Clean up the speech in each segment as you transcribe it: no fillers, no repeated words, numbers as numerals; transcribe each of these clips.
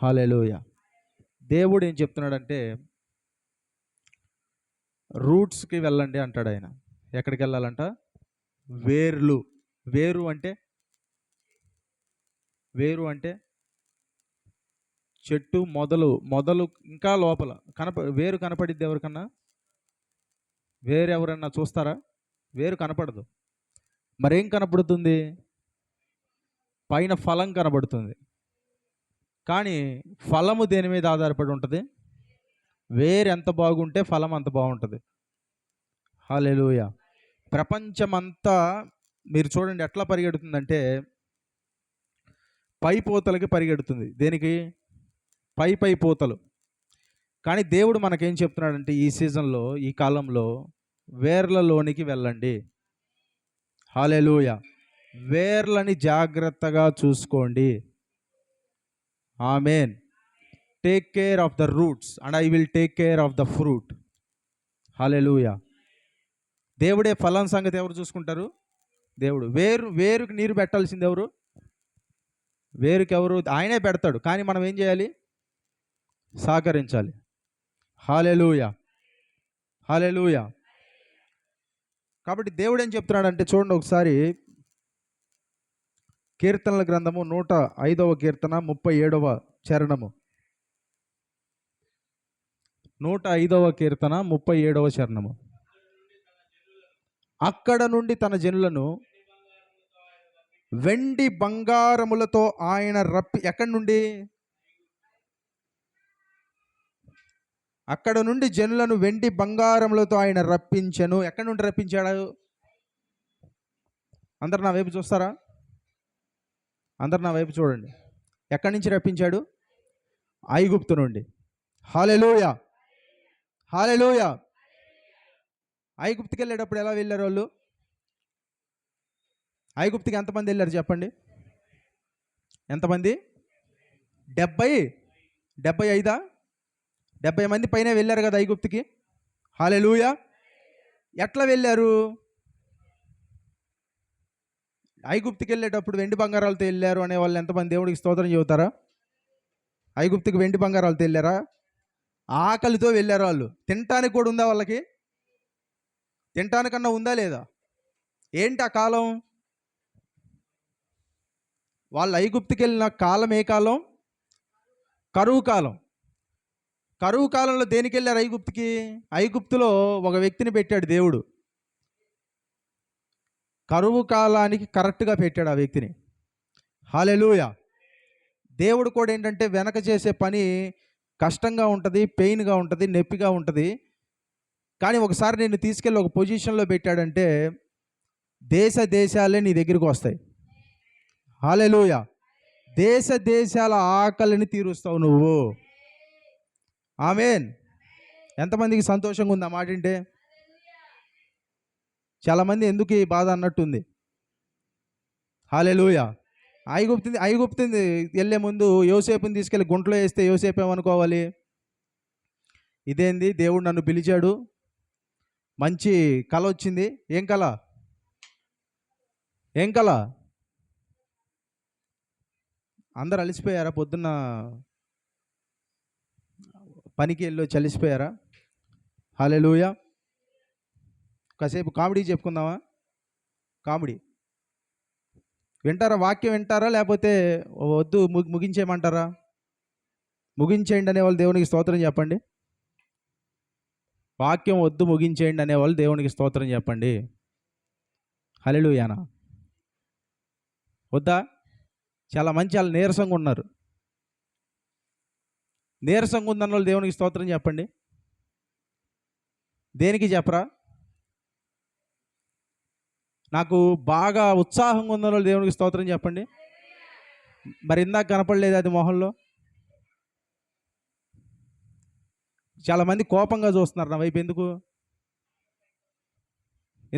హల్లెలూయా. దేవుడు ఏం చెప్తున్నాడంటే రూట్స్కి వెళ్ళండి అంటాడు ఆయన. ఎక్కడికి వెళ్ళాలంట? వేర్లు. వేరు అంటే వేరు అంటే చెట్టు మొదలు ఇంకా లోపల వేరు కనపడిద్ది ఎవరికన్నా? వేరు ఎవరన్నా చూస్తారా? వేరు కనపడదు. మరేం కనపడుతుంది? పైన ఫలం కనబడుతుంది. కానీ ఫలము దేని మీద ఆధారపడి ఉంటుంది? వేరు ఎంత బాగుంటే ఫలం అంత బాగుంటుంది. హల్లెలూయా. ప్రపంచమంతా మీరు చూడండి ఎట్లా పరిగెడుతుందంటే పై పూతలకి పరిగెడుతుంది. దేనికి? పై పూతలు. కానీ దేవుడు మనకేం చెప్తున్నాడంటే ఈ సీజన్లో, ఈ కాలంలో వేర్లలోనికి వెళ్ళండి. హల్లెలూయా. వేర్లని జాగ్రత్తగా చూసుకోండి. ఆమేన్. Take care of the roots and I will take care of the fruit. హల్లెలూయా. దేవుడే ఫలం సంగతి ఎవరు చూసుకుంటారు? దేవుడు. వేరుకి నీరు పెట్టాల్సింది ఎవరు? వేరుకి ఎవరు? ఆయనే పెడతాడు. కానీ మనం ఏం చేయాలి? సహకరించాలి. హల్లెలూయా. హల్లెలూయా. కాబట్టి దేవుడు ఏం చెప్తున్నాడంటే చూడండి ఒకసారి, కీర్తనల గ్రంథము 105వ కీర్తన 37వ చరణము. 105వ కీర్తన 37వ చరణము. అక్కడ నుండి తన జనులను వెండి బంగారములతో ఆయన ఎక్కడి నుండి? అక్కడ నుండి జనులను వెండి బంగారములతో ఆయన రప్పించెను. ఎక్కడి నుండి రప్పించాడు? అందరు నా వైపు చూస్తారా? అందరు నా వైపు చూడండి. ఎక్కడి నుంచి రప్పించాడు? ఐగుప్తు నుండి. హల్లెలూయా. హల్లెలూయా. ఐగుప్తుకి వెళ్ళేటప్పుడు ఎలా వెళ్ళారు వాళ్ళు? ఐగుప్తుకి ఎంతమంది వెళ్ళారు చెప్పండి? ఎంతమంది? 75 70 మంది పైన వెళ్ళారు కదా ఐగుప్తుకి. హల్లెలూయా. ఎట్లా వెళ్ళారు? ఐగుప్తుకి వెళ్ళేటప్పుడు వెండి బంగారాలతో వెళ్ళారు అనే వాళ్ళు ఎంతమంది దేవుడికి స్తోత్రం చెబుతారా? ఐగుప్తుకి వెండి బంగారాలతో వెళ్ళారా? ఆకలితో వెళ్ళారు వాళ్ళు. తినటానికి కూడా ఉందా వాళ్ళకి? తినటానికన్నా ఉందా లేదా? ఏంటి ఆ కాలం? వాళ్ళు ఐగుప్తుకి వెళ్ళిన కాలం ఏ కాలం? కరువు కాలం. కరువు కాలంలో దేనికి వెళ్ళారు ఐగుప్తుకి? ఐగుప్తులో ఒక వ్యక్తిని పెట్టాడు దేవుడు. కరువు కాలానికి కరెక్ట్గా పెట్టాడు ఆ వ్యక్తిని. హల్లెలూయా. దేవుడు కూడా ఏంటంటే వెనక చేసే పని కష్టంగా ఉంటుంది, పెయిన్గా ఉంటుంది, నొప్పిగా ఉంటుంది. కానీ ఒకసారి నిన్ను తీసుకెళ్ళి ఒక పొజిషన్లో పెట్టాడంటే దేశాలే నీ దగ్గరికి వస్తాయి. హల్లెలూయా. దేశాల ఆకలిని తీరుస్తావు నువ్వు. ఆమేన్. ఎంతమందికి సంతోషంగా ఉంది ఆ మాట అంటే? చాలామంది ఎందుకు ఈ బాధ అన్నట్టుంది. హల్లెలూయా. ఐగుప్తు వెళ్ళే ముందు యోసేపుని తీసుకెళ్ళి గుంటలో వేస్తే యోసేపు ఏమనుకోవాలి? ఇదేంది, దేవుడు నన్ను పిలిచాడు, మంచి కళ వచ్చింది. ఏం కళ? ఏం కళ? అందరు అలసిపోయారా? పొద్దున్న పనికి వెళ్ళి చలిసిపోయారా? హల్లెలూయా. కాసేపు కామెడీ చెప్పుకుందామా? కామెడీ వింటారా? వాక్యం వింటారా లేకపోతే వద్దు ముగించేయమంటారా? ముగించేయండి అనేవాళ్ళు దేవునికి స్తోత్రం చెప్పండి. వాక్యం వద్దు ముగించేయండి అనేవాళ్ళు దేవునికి స్తోత్రం చెప్పండి. హల్లెలూయానా? వద్దా? చాలా మంచి వాళ్ళు నీరసంగా ఉన్నారు. నీరసంగా ఉందన్న వాళ్ళు దేవునికి స్తోత్రం చెప్పండి. దేనికి చెప్పరా? నాకు బాగా ఉత్సాహంగా ఉందన్న వాళ్ళు దేవునికి స్తోత్రం చెప్పండి. మరి ఇందాక కనపడలేదు అది మొహంలో. చాలామంది కోపంగా చూస్తున్నారు నా వైపు.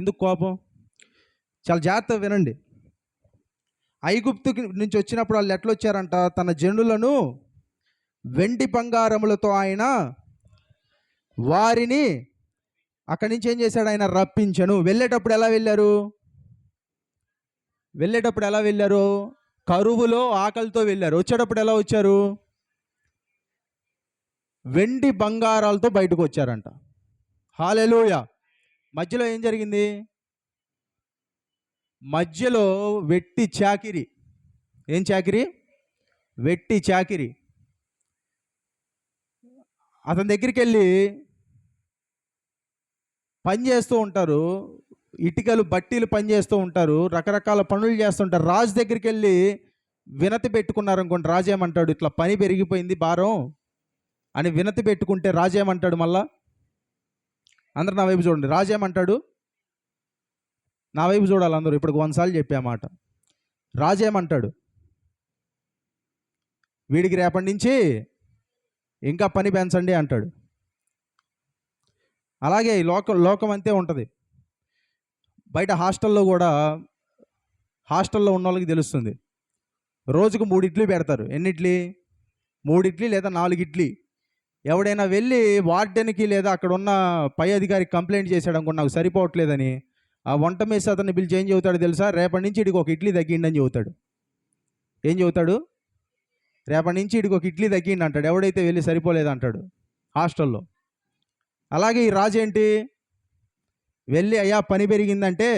ఎందుకు కోపం? చాలా జాగ్రత్తగా వినండి. ఐగుప్తుకి నుంచి వచ్చినప్పుడు వాళ్ళు ఎట్లా వచ్చారంట? తన జనులను వెండి బంగారములతో ఆయన వారిని అక్కడి నుంచి ఏం చేశాడు? ఆయన రప్పించను. వెళ్ళేటప్పుడు ఎలా వెళ్ళారు? కరువులో ఆకలితో వెళ్ళారు. వచ్చేటప్పుడు ఎలా వచ్చారు? వెండి బంగారాలతో బయటకు వచ్చారంట. హల్లెలూయా. మధ్యలో ఏం జరిగింది? మధ్యలో వెట్టి చాకిరి. ఏం చాకిరి? వెట్టి చాకిరి. అతని దగ్గరికి వెళ్ళి పని చేస్తూ ఉంటారు, ఇటుకలు బట్టీలు పని చేస్తూ ఉంటారు, రకరకాల పనులు చేస్తుంటారు. రాజు దగ్గరికి వెళ్ళి వినతి పెట్టుకున్నారు అనుకోండి, రాజు ఏమంటాడు? ఇట్లా పని పెరిగిపోయింది భారం అని వినతి పెట్టుకుంటే రాజు ఏమంటాడు? మళ్ళా అందరు నా వైపు చూడండి. రాజు ఏమంటాడు? నా వైపు చూడాలి అందరూ. ఇప్పుడు 100 సార్లు చెప్పే మాట. రాజు ఏమంటాడు? వీడికి రేపటి నుంచి ఇంకా పని పెంచండి అంటాడు. అలాగే ఈ లోకం అంతే ఉంటుంది. బయట హాస్టల్లో కూడా, హాస్టల్లో ఉన్న వాళ్ళకి తెలుస్తుంది, రోజుకు 3 ఇడ్లీ పెడతారు. ఎన్ని ఇడ్లీ? 3 ఇడ్లీ లేదా 4 ఇడ్లీ. ఎవడైనా వెళ్ళి వార్డెన్కి లేదా అక్కడ ఉన్న పై అధికారికి కంప్లైంట్ చేశాడు అనుకో, నాకు సరిపోవట్లేదని, ఆ వంట మేసి అతన్ని పిలిచి ఏం చెబుతాడు తెలుసా? రేపటి నుంచి ఇడికి 1 ఇడ్లీ తగ్గిండి అని చెబుతాడు. ఏం చెబుతాడు? రేపటి నుంచి ఇడికి 1 ఇడ్లీ తగ్గిండి అంటాడు. ఎవడైతే వెళ్ళి సరిపోలేదు అంటాడు హాస్టల్లో. అలాగే ఈ రాజు ఏంటి? వెళ్ళి అయ్యా పని పెరిగిందంటే,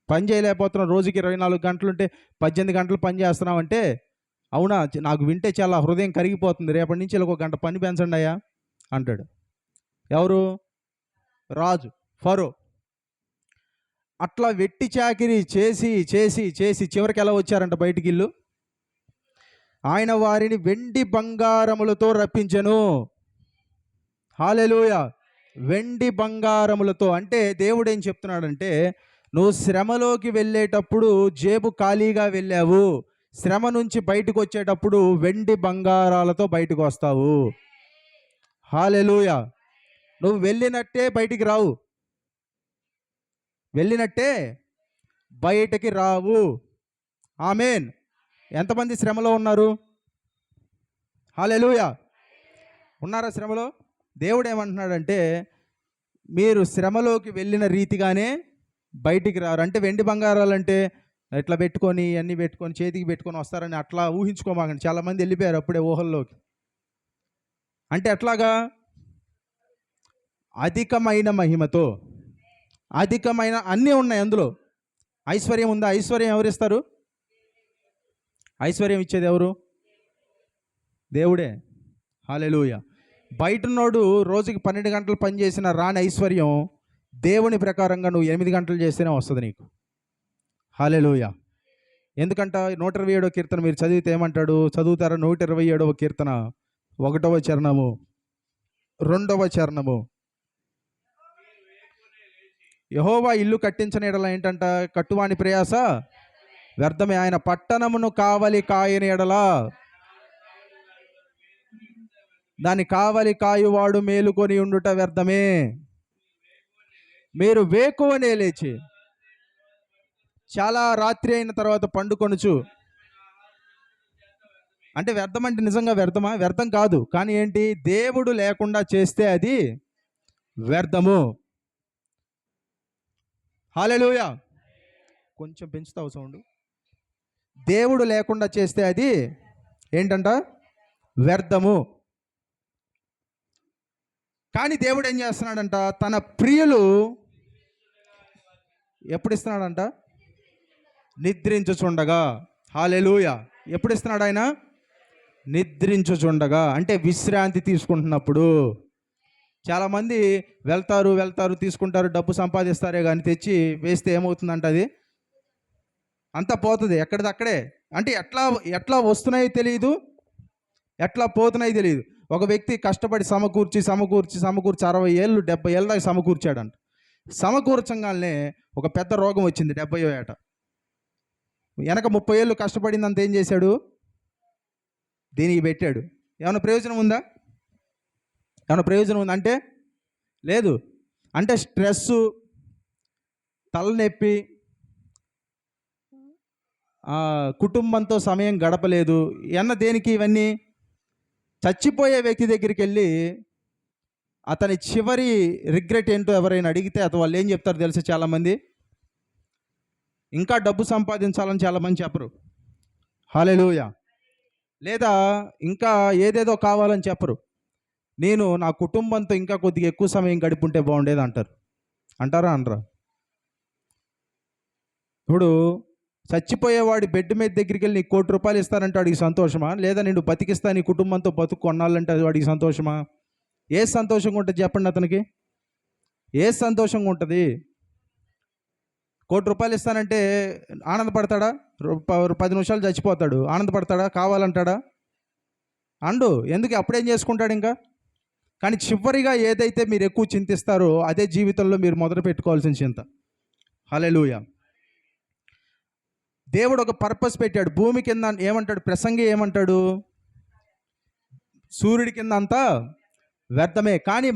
పని చేయలేకపోతున్నాం, రోజుకి 24 గంటలుంటే 18 గంటలు పని చేస్తున్నామంటే, అవునా, నాకు వింటే చాలా హృదయం కరిగిపోతుంది, రేపటి నుంచి ఇలా 1 గంట పని పెంచండి అయ్యా అంటాడు. ఎవరు? రాజు, ఫరో. అట్లా వెట్టి చాకిరి చేసి చేసి చేసి చివరికి ఎలా వచ్చారంట బయటికి? ఇల్లు ఆయన వారిని వెండి బంగారములతో రప్పించెను. హల్లెలూయా. వెండి బంగారములతో అంటే దేవుడు ఏం చెప్తున్నాడంటే, నువ్వు శ్రమలోకి వెళ్ళేటప్పుడు జేబు ఖాళీగా వెళ్ళావు, శ్రమ నుంచి బయటకు వచ్చేటప్పుడు వెండి బంగారాలతో బయటకు వస్తావు. హల్లెలూయా. నువ్వు వెళ్ళినట్టే బయటికి రావు, వెళ్ళినట్టే బయటికి రావు. ఆమేన్. ఎంతమంది శ్రమలో ఉన్నారు? హల్లెలూయా. ఉన్నారా శ్రమలో? దేవుడు ఏమంటున్నాడంటే, మీరు శ్రమలోకి వెళ్ళిన రీతిగానే బయటికి రారు. అంటే వెండి బంగారాలు అంటే ఇట్లా పెట్టుకొని, అన్నీ పెట్టుకొని, చేతికి పెట్టుకొని వస్తారని అట్లా ఊహించుకోమాకండి. చాలామంది వెళ్ళిపోయారు అప్పుడే ఊహల్లోకి. అంటే ఎట్లాగా? అధికమైన మహిమతో, అధికమైన అన్నీ ఉన్నాయి అందులో. ఐశ్వర్యం ఉందా? ఐశ్వర్యం ఎవరిస్తారు? ఐశ్వర్యం ఇచ్చేది ఎవరు? దేవుడే. హల్లెలూయా. బయటనోడు రోజుకి 12 గంటలు పని చేసిన రాని ఐశ్వర్యం దేవుని ప్రకారంగా నువ్వు 8 గంటలు చేస్తేనే వస్తుంది నీకు. హల్లెలూయా. ఎందుకంట 127వ కీర్తన మీరు చదివితే ఏమంటాడు? చదువుతారా? 127వ కీర్తన 1వ చరణము 2వ చరణము. యెహోవా ఇల్లు కట్టించని ఎడల ఏంటంట? కట్టువాని ప్రయాస వ్యర్థమే, ఆయన పట్టణమును కావలి కాయని ఎడల దాన్ని కావలి కాయువాడు మేలుకొని ఉండుట వ్యర్థమే. మీరు వేకువనే లేచి, చాలా రాత్రి అయిన తర్వాత పండుకొనుచు. అంటే వ్యర్థం అంటే నిజంగా వ్యర్థమా? వ్యర్థం కాదు. కానీ ఏంటి? దేవుడు లేకుండా చేస్తే అది వ్యర్థము. హల్లెలూయా. కొంచెం పెంచుతావు సౌండ్. దేవుడు లేకుండా చేస్తే అది ఏంటంట? వ్యర్థము. కానీ దేవుడు ఏం చేస్తున్నాడంట? తన ప్రియులు ఎప్పుడు ఇస్తున్నాడంట? నిద్రించుచుండగా. హల్లెలూయా. ఎప్పుడు ఇస్తున్నాడు ఆయన? నిద్రించుచుండగా, అంటే విశ్రాంతి తీసుకుంటున్నప్పుడు. చాలామంది వెళ్తారు తీసుకుంటారు, డబ్బు సంపాదిస్తారే కానీ తెచ్చి వేస్తే ఏమవుతుందంట? అది అంతా పోతుంది ఎక్కడిదక్కడే. అంటే ఎట్లా వస్తున్నాయో తెలియదు, ఎట్లా పోతున్నాయో తెలియదు. ఒక వ్యక్తి కష్టపడి సమకూర్చి 60 ఏళ్ళు 70 ఏళ్ళ దాకా సమకూర్చాడంట. సమకూర్చంగానే ఒక పెద్ద రోగం వచ్చింది 70వ ఏట. వెనక 30 ఏళ్ళు కష్టపడిందంత ఏం చేశాడు? దీనికి పెట్టాడు. ఏమైనా ప్రయోజనం ఉందా? ఏమైనా ప్రయోజనం ఉందా అంటే లేదు. అంటే స్ట్రెస్సు, తలనొప్పి, కుటుంబంతో సమయం గడపలేదు దేనికి? ఇవన్నీ చచ్చిపోయే వ్యక్తి దగ్గరికి వెళ్ళి అతని చివరి రిగ్రెట్ ఏంటో ఎవరైనా అడిగితే వాళ్ళు ఏం చెప్తారు తెలుసా? చాలామంది ఇంకా డబ్బు సంపాదించాలని చాలామంది చెప్పరు. హల్లెలూయా. లేదా ఇంకా ఏదేదో కావాలని చెప్పరు. నేను నా కుటుంబంతో ఇంకా కొద్దిగా ఎక్కువ సమయం గడిపుంటే బాగుండేది అంటారు. అంటారా అనరా? ఇప్పుడు చచ్చిపోయేవాడి బెడ్ మీద దగ్గరికి వెళ్ళి నీకు ₹1,00,00,000 ఇస్తానంటే వాడికి సంతోషమా? లేదా నేను బతికిస్తా నీ కుటుంబంతో బతుకు కొన్నాళ్ళంటే అది వాడికి సంతోషమా? ఏ సంతోషంగా ఉంటుంది చెప్పండి అతనికి? ఏ సంతోషంగా ఉంటుంది? ₹1,00,00,000 ఇస్తానంటే ఆనందపడతాడా? 10 నిమిషాలు చచ్చిపోతాడు. ఆనందపడతాడా? కావాలంటాడా? అండు. ఎందుకు? అప్పుడేం చేసుకుంటాడు ఇంకా? కానీ చివరిగా ఏదైతే మీరు ఎక్కువ చింతిస్తారో అదే జీవితంలో మీరు మొదలు పెట్టుకోవాల్సిన చింత. హల్లెలూయా. దేవుడు ఒక పర్పస్ పెట్టాడు భూమి కింద. ఏమంటాడు ప్రసంగి? ఏమంటాడు? సూర్యుడి కింద అంతా వ్యర్థమే. కానీ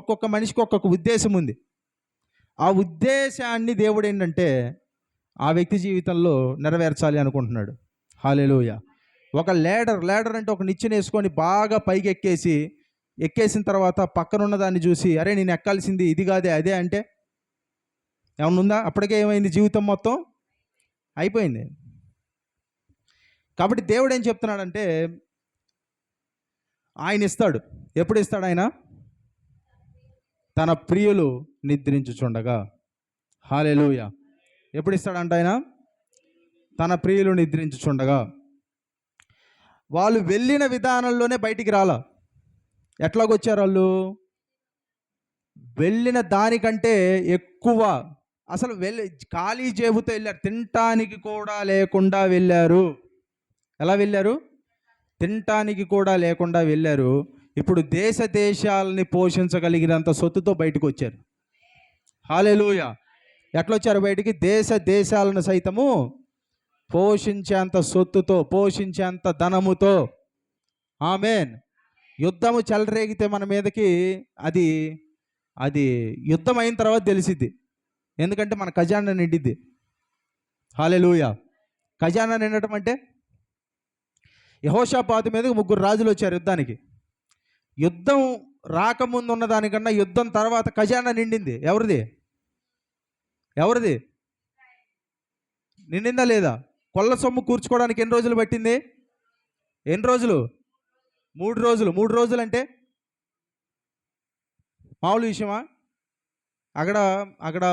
ఒక్కొక్క మనిషికి ఒక్కొక్క ఉద్దేశం ఉంది. ఆ ఉద్దేశాన్ని దేవుడు ఏంటంటే ఆ వ్యక్తి జీవితంలో నెరవేర్చాలి అనుకుంటున్నాడు. హల్లెలూయా. ఒక లేడర్ అంటే ఒక నిచ్చెన వేసుకొని బాగా పైకి ఎక్కేసిన తర్వాత పక్కనున్న దాన్ని చూసి అరే నేను ఎక్కాల్సింది ఇది కాదే అదే అంటే ఏమన్నా ఉందా? అప్పటికే ఏమైంది? జీవితం మొత్తం అయిపోయింది. కాబట్టి దేవుడు ఏం చెప్తున్నాడంటే ఆయన ఇస్తాడు. ఎప్పుడు ఇస్తాడు ఆయన? తన ప్రియులు నిద్రించుచుండగా. హల్లెలూయా. ఎప్పుడు ఇస్తాడంట ఆయన? తన ప్రియులు నిద్రించుచుండగా. వాళ్ళు వెళ్ళిన విధానంలోనే బయటికి రాలా. ఎట్లాగొచ్చారు వాళ్ళు? వెళ్ళిన దానికంటే ఎక్కువ. అసలు ఖాళీ జేబుతో వెళ్ళారు. తినటానికి కూడా లేకుండా వెళ్ళారు. ఎలా వెళ్ళారు? తినటానికి కూడా లేకుండా వెళ్ళారు. ఇప్పుడు దేశాలని పోషించగలిగినంత సొత్తుతో బయటకు వచ్చారు. హల్లెలూయా. ఎట్లొచ్చారు బయటికి? దేశాలను సైతము పోషించేంత సొత్తుతో, పోషించేంత ధనముతో. ఆమేన్. యుద్ధము చెలరేగితే మన మీదకి అది యుద్ధం అయిన తర్వాత తెలిసిద్ది. ఎందుకంటే మన ఖజానా నిండిద్ది. హల్లెలూయా. ఖజానా నిండటం అంటే యెహోషాపాతు మీదకి 3 రాజులు వచ్చారు యుద్ధానికి. యుద్ధం రాకముందు ఉన్న దానికన్నా యుద్ధం తర్వాత ఖజానా నిండింది. ఎవరిది? నిండిందా లేదా? కొల్ల సొమ్ము కూర్చుకోవడానికి ఎన్ని రోజులు పట్టింది? ఎన్ని రోజులు? 3 రోజులు. 3 రోజులు అంటే మామూలు విషయమా? అక్కడ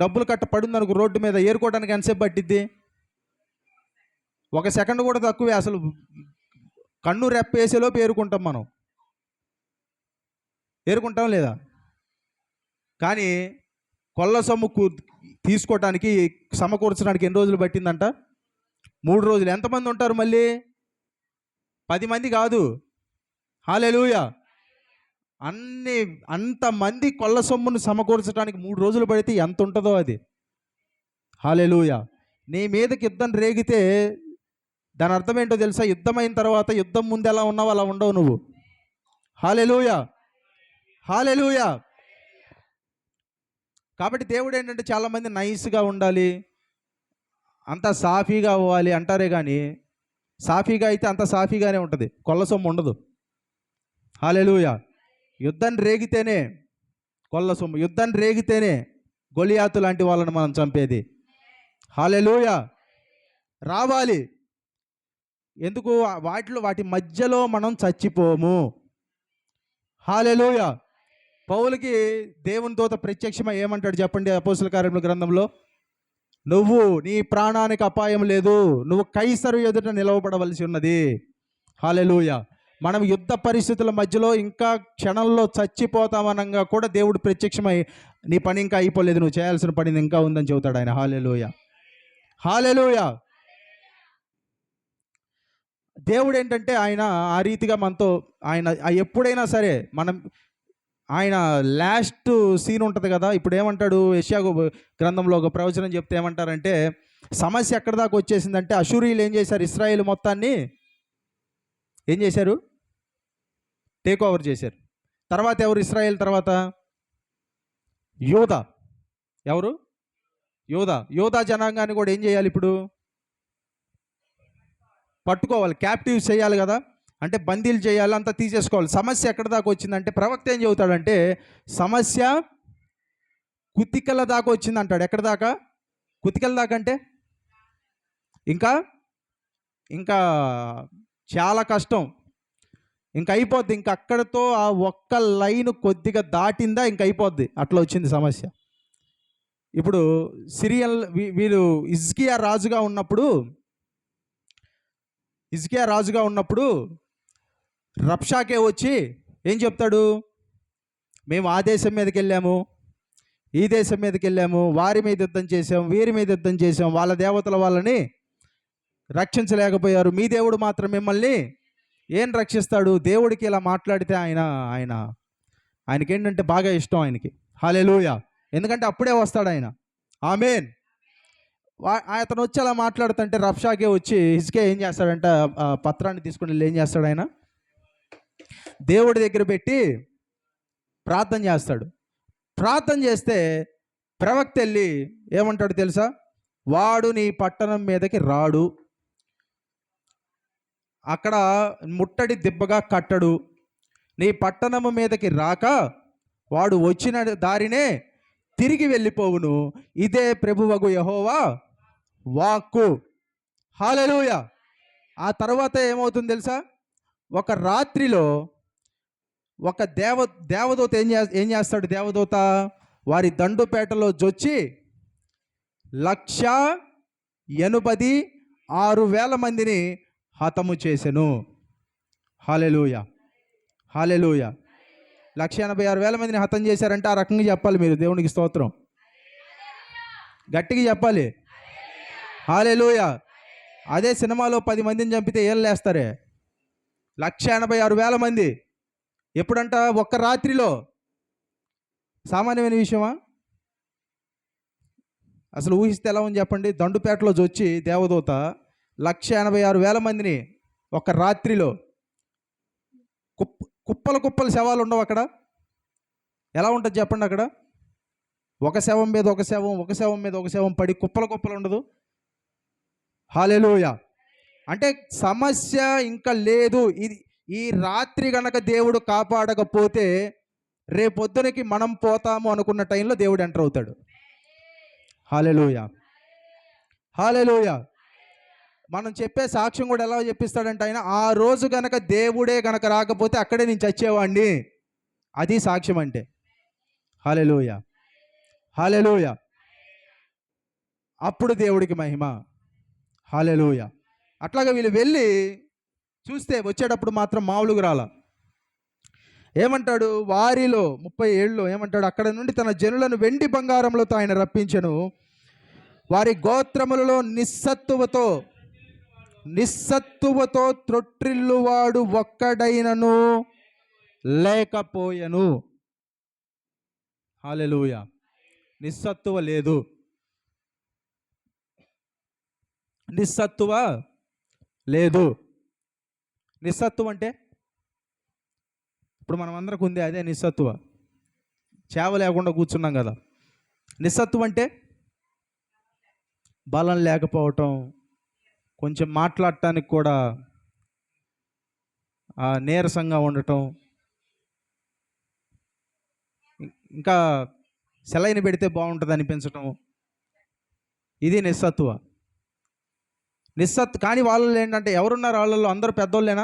డబ్బులు కట్ట పడుందనుకో రోడ్డు మీద, ఏరుకోవడానికి ఎంతసేపు పట్టిద్ది? 1 సెకండ్ కూడా తక్కువే. అసలు కన్ను రెప్పేసేలోపు ఏరుకుంటాం మనం. ఏరుకుంటాం లేదా? కానీ కొల్ల సొమ్ము తీసుకోవటానికి, సమకూర్చడానికి ఎన్ని రోజులు పట్టిందంట? 3 రోజులు. ఎంతమంది ఉంటారు మళ్ళీ? 10 మంది కాదు. హల్లెలూయా. అంతమంది కొల్ల సొమ్మును సమకూర్చడానికి 3 రోజులు పడితే ఎంత ఉంటుందో అది. హల్లెలూయా. నీ మీదకి యుద్ధం రేగితే దాని అర్థం ఏంటో తెలుసా? యుద్ధం అయిన తర్వాత యుద్ధం ముందు ఎలా ఉన్నావు అలా ఉండవు నువ్వు. హల్లెలూయా. హల్లెలూయా. కాబట్టి దేవుడు ఏంటంటే చాలామంది నైస్గా ఉండాలి, అంత సాఫీగా అవ్వాలి అంటారే కానీ సాఫీగా అయితే అంత సాఫీగానే ఉంటుంది, కొల్ల సొమ్ము ఉండదు. హల్లెలూయా. యుద్ధం రేగితేనే కొల్ల సొమ్ము, యుద్ధం రేగితేనే గొలియాతు లాంటి వాళ్ళని మనం చంపేది. హల్లెలూయా. రావాలి. ఎందుకు? వాటి మధ్యలో మనం చచ్చిపోము. హల్లెలూయా. పౌలుకి దేవుని దూత ప్రత్యక్షమై ఏమంటాడు చెప్పండి? అపోస్తల కార్యముల గ్రంథంలో, నువ్వు నీ ప్రాణానికి అపాయం లేదు, నువ్వు కైసరు ఎదుట నిలవబడవలసి ఉన్నది. హల్లెలూయా. మనం యుద్ధ పరిస్థితుల మధ్యలో ఇంకా క్షణంలో చచ్చిపోతామనగా కూడా దేవుడు ప్రత్యక్షమై నీ పని ఇంకా అయిపోలేదు, నువ్వు చేయాల్సిన పని ఇంకా ఉందని చెబుతాడు ఆయన. హల్లెలూయా. హల్లెలూయా. దేవుడు ఏంటంటే ఆయన ఆ రీతిగా మనతో, ఆయన ఎప్పుడైనా సరే ఆయన లాస్ట్ సీన్ ఉంటుంది కదా. ఇప్పుడు ఏమంటాడు? యెషయా గ్రంథంలో ఒక ప్రవచనం చెప్తే ఏమంటారంటే, సమస్య ఎక్కడి దాకా వచ్చేసిందంటే అష్షూరీయులు ఏం చేశారు? ఇశ్రాయేలు మొత్తాన్ని ఏం చేశారు? టేక్ ఓవర్ చేశారు. తర్వాత ఎవరు? ఇశ్రాయేల్ తర్వాత యూదా. ఎవరు? యూదా జనాంగాన్ని కూడా ఏం చేయాలి? ఇప్పుడు పట్టుకోవాలి, క్యాప్టివ్స్ చేయాలి కదా. అంటే బందీలు చేయాలి, అంతా తీసేసుకోవాలి. సమస్య ఎక్కడి దాకా వచ్చిందంటే ప్రవక్త ఏం చెబుతాడంటే సమస్య కుతికల దాకా వచ్చింది అంటాడు. ఎక్కడి దాకా? కుతికల దాకా అంటే ఇంకా చాలా కష్టం. ఇంక అయిపోద్ది. ఇంక అక్కడతో ఆ ఒక్క లైన్ కొద్దిగా దాటిందా ఇంక అయిపోద్ది. అట్లా వచ్చింది సమస్య. ఇప్పుడు వీళ్ళు హిజ్కియా రాజుగా ఉన్నప్పుడు రబ్షాకే వచ్చి ఏం చెప్తాడు? మేము ఆ దేశం మీదకి వెళ్ళాము, ఈ దేశం మీదకి వెళ్ళాము, వారి మీద యుద్ధం చేసాం, వీరి మీద యుద్ధం చేసాం, వాళ్ళ దేవతల వాళ్ళని రక్షించలేకపోయారు, మీ దేవుడు మాత్రం మిమ్మల్ని ఏం రక్షిస్తాడు? దేవుడికి ఇలా మాట్లాడితే ఆయనకేంటంటే బాగా ఇష్టం ఆయనకి. హల్లెలూయా. ఎందుకంటే అప్పుడే వస్తాడు ఆయన. ఆమేన్. అతను వచ్చి అలా మాట్లాడుతుంటే రబ్షాకే వచ్చి హిజ్కియా ఏం చేస్తాడంటే పత్రాన్ని తీసుకుని వెళ్ళి ఏం చేస్తాడు? ఆయన దేవుడి దగ్గర పెట్టి ప్రార్థన చేస్తాడు. ప్రార్థన చేస్తే ప్రవక్త వెళ్ళి ఏమంటాడు తెలుసా? వాడు నీ పట్టణం మీదకి రాడు, అక్కడ ముట్టడి దిబ్బగా కట్టడు, నీ పట్టణము మీదకి రాక వాడు వచ్చిన దారినే తిరిగి వెళ్ళిపోవును, ఇదే ప్రభువగు యెహోవా వాక్కు. హల్లెలూయా. ఆ తర్వాత ఏమవుతుంది తెలుసా? ఒక రాత్రిలో ఒక దేవదూత ఏం చేస్తాడు? దేవదూత వారి దండుపేటలో జొచ్చి 186,000 మందిని హతము చేసెను. హల్లెలూయా. హల్లెలూయా. 186,000 మందిని హతం చేశారంటే ఆ రకంగా చెప్పాలి మీరు. దేవునికి స్తోత్రం. గట్టిగా చెప్పాలి. హల్లెలూయా. అదే సినిమాలో 10 మందిని చంపితే ఏం లేస్తారే? 186,000 మంది. ఎప్పుడంట? ఒక్క రాత్రిలో. సామాన్యమైన విషయమా? అసలు ఊహిస్తే ఎలా ఉంది చెప్పండి? దండుపేటలో వచ్చి దేవదూత 186,000 మందిని ఒక రాత్రిలో. కుప్పలు శవాలు ఉండవు అక్కడ. ఎలా ఉంటుంది చెప్పండి? అక్కడ ఒక శవం మీద ఒక శవం, ఒక శవం మీద ఒక శవం పడి కుప్పలు ఉండదు. హల్లెలూయా. అంటే సమస్య ఇంకా లేదు. ఈ రాత్రి గనక దేవుడు కాపాడకపోతే రేపొద్దునకి మనం పోతాము అనుకున్న టైంలో దేవుడు ఎంటర్ అవుతాడు. హల్లెలూయా. హల్లెలూయా. మనం చెప్పే సాక్ష్యం కూడా ఎలా చెప్పిస్తాడంటే ఆయన, ఆ రోజు గనక దేవుడే గనక రాకపోతే అక్కడే నేను చచ్చేవాడిని. అది సాక్ష్యం అంటే. హల్లెలూయా. హల్లెలూయా. అప్పుడు దేవుడికి మహిమ. హల్లెలూయా. అట్లాగా వీళ్ళు వెళ్ళి చూస్తే వచ్చేటప్పుడు మాత్రం మామూలుగా రాల. ఏమంటాడు? వారిలో 37లో ఏమంటాడు? అక్కడ నుండి తన జనులను వెండి బంగారములతో ఆయన రప్పించెను, వారి గోత్రములలో నిస్సత్తువతో త్రొట్రిల్లువాడు ఒక్కడైనను లేకపోయెను. హల్లెలూయా. నిస్సత్తువ లేదు. నిస్సత్తువ లేదు. నిస్సత్తువ అంటే ఇప్పుడు మనం అందరికి ఉంది అదే నిస్సత్తువ. చేవ లేకుండా కూర్చున్నాం కదా. నిస్సత్తువ అంటే బలం లేకపోవటం, కొంచెం మాట్లాడటానికి కూడా నీరసంగా ఉండటం, ఇంకా సెలైన్ పెడితే బాగుంటుంది అనిపించటం, ఇది నిస్సత్తువ. కానీ వాళ్ళు ఏంటంటే ఎవరున్నారు వాళ్ళల్లో? అందరూ పెద్దోళ్ళేనా?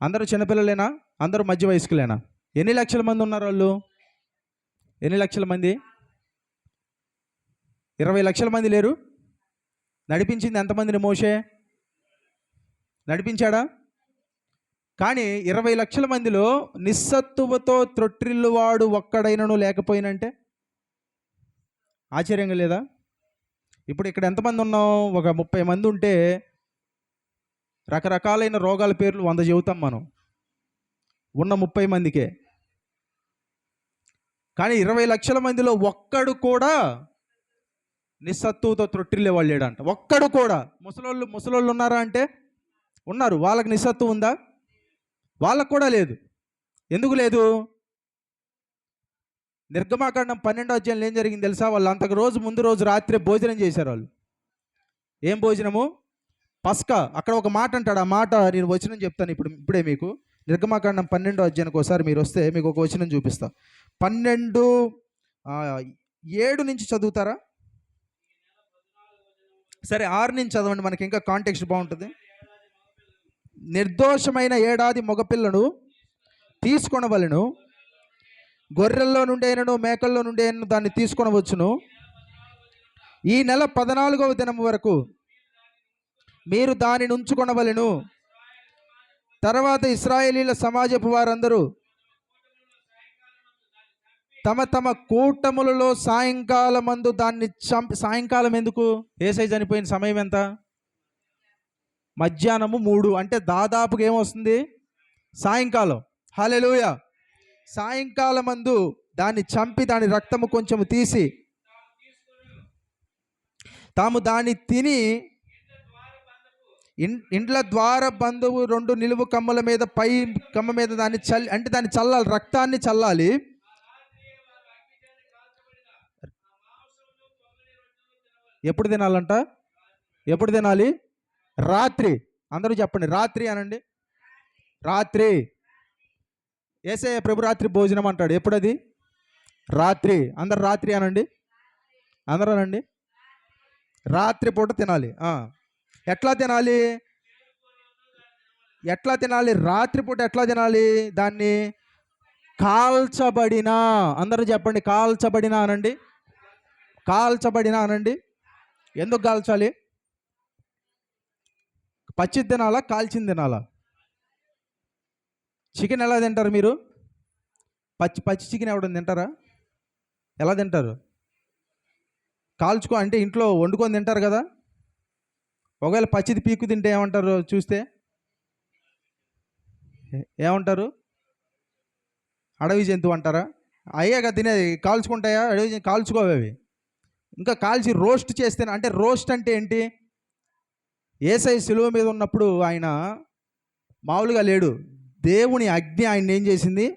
అందరూ చిన్నపిల్లలేనా? అందరూ మధ్య వయస్కులేనా? ఎన్ని లక్షల మంది ఉన్నారు వాళ్ళు? ఎన్ని లక్షల మంది? 20 లక్షల మంది లేరు? నడిపించింది ఎంతమందిని మోషే? నడిపించాడా? కానీ 20 లక్షల మందిలో నిస్సత్తువతో త్రొట్రిల్లువాడు ఒక్కడైనను లేకపోయినంటే ఆశ్చర్యంగా లేదా? ఇప్పుడు ఇక్కడ ఎంతమంది ఉన్నాం? ఒక 30 మంది ఉంటే రకరకాలైన రోగాల పేర్లు 100 చెబుతాం మనం ఉన్న 30 మందికే. కానీ 20 లక్షల మందిలో ఒక్కడు కూడా నిస్సత్తువుతో త్రొట్టిల్లే వాళ్ళు లేడంట. ఒక్కడు కూడా. ముసలోళ్ళు ఉన్నారా అంటే ఉన్నారు. వాళ్ళకి నిస్సత్తువు ఉందా? వాళ్ళకు కూడా లేదు. ఎందుకు లేదు? నిర్గమాకాండం 12వ అధ్యాయంలో ఏం జరిగింది తెలుసా? వాళ్ళు ముందు రోజు రాత్రి భోజనం చేశారు. వాళ్ళు ఏం భోజనము? పస్కా. అక్కడ ఒక మాట అంటాడు. ఆ మాట నేను వచనం చెప్తాను ఇప్పుడే మీకు. నిర్గమాకాండం 12వ అధ్యాయానికి ఒకసారి మీరు వస్తే మీకు ఒక వచనం చూపిస్తా. 12:7 నుంచి చదువుతారా? సరే 6 నుంచి చదవండి, మనకి ఇంకా కాంటెక్స్ట్ బాగుంటుంది. నిర్దోషమైన ఏడాది మగపిల్లను తీసుకొనవలెను. గొర్రెల్లో నుండి అయినను మేకల్లో నుండి అయినను దాన్ని తీసుకొనవచ్చును. ఈ నెల 14వ దినం వరకు మీరు దానిని ఉంచుకొనవలెను. తర్వాత ఇశ్రాయేలీల సమాజపు వారందరూ తమ తమ కూటములలో సాయంకాలమందు దాన్ని సాయంకాలం ఎందుకు? యేసయ్య చనిపోయిన సమయం ఎంత? మధ్యాహ్నము 3, అంటే దాదాపుగా ఏమొస్తుంది? సాయంకాలం. హల్లెలూయా. సాయంకాలమందు దాన్ని చంపి దాని రక్తము కొంచెము తీసి తాము దాన్ని తిని ఇండ్ల ద్వార బంధువు 2 నిలువు కమ్మల మీద పై కమ్మ మీద దాన్ని అంటే దాన్ని చల్లాలి, రక్తాన్ని చల్లాలి. ఎప్పుడు తినాలంట? ఎప్పుడు తినాలి? రాత్రి. అందరూ చెప్పండి, రాత్రి అనండి. రాత్రి. యేసయ్య ప్రభు రాత్రి భోజనం అంటాడు. ఎప్పుడది? రాత్రి. అందరు రాత్రి అనండి. అందరూ అనండి. రాత్రి పూట తినాలి. ఎట్లా తినాలి? ఎట్లా తినాలి? రాత్రిపూట ఎట్లా తినాలి? దాన్ని కాల్చబడిన, అందరూ చెప్పండి, కాల్చబడిన అనండి. కాల్చబడిన అనండి. ఎందుకు కాల్చాలి? పచ్చి తినాలా, కాల్చింది తినాలా? చికెన్ ఎలా తింటారు మీరు? పచ్చి చికెన్ ఎవడన్నా తింటారా? ఎలా తింటారు? కాల్చుకో అంటే ఇంట్లో వండుకొని తింటారు కదా. ఒకవేళ పచ్చిది పీక్కు తింటే ఏమంటారు? చూస్తే ఏమంటారు? అడవి జంతువు అంటారా? అయ్యాక తినేది కాల్చుకుంటాయా? అడవి కాల్చుకోవేవి. ఇంకా కాల్చి రోస్ట్ చేస్తేనే. అంటే రోస్ట్ అంటే ఏంటి? యేసయ్య శిలువ మీద ఉన్నప్పుడు ఆయన మామూలుగా లేడు. దేవుని అగ్ని ఆయన్ని ఏం చేసింది?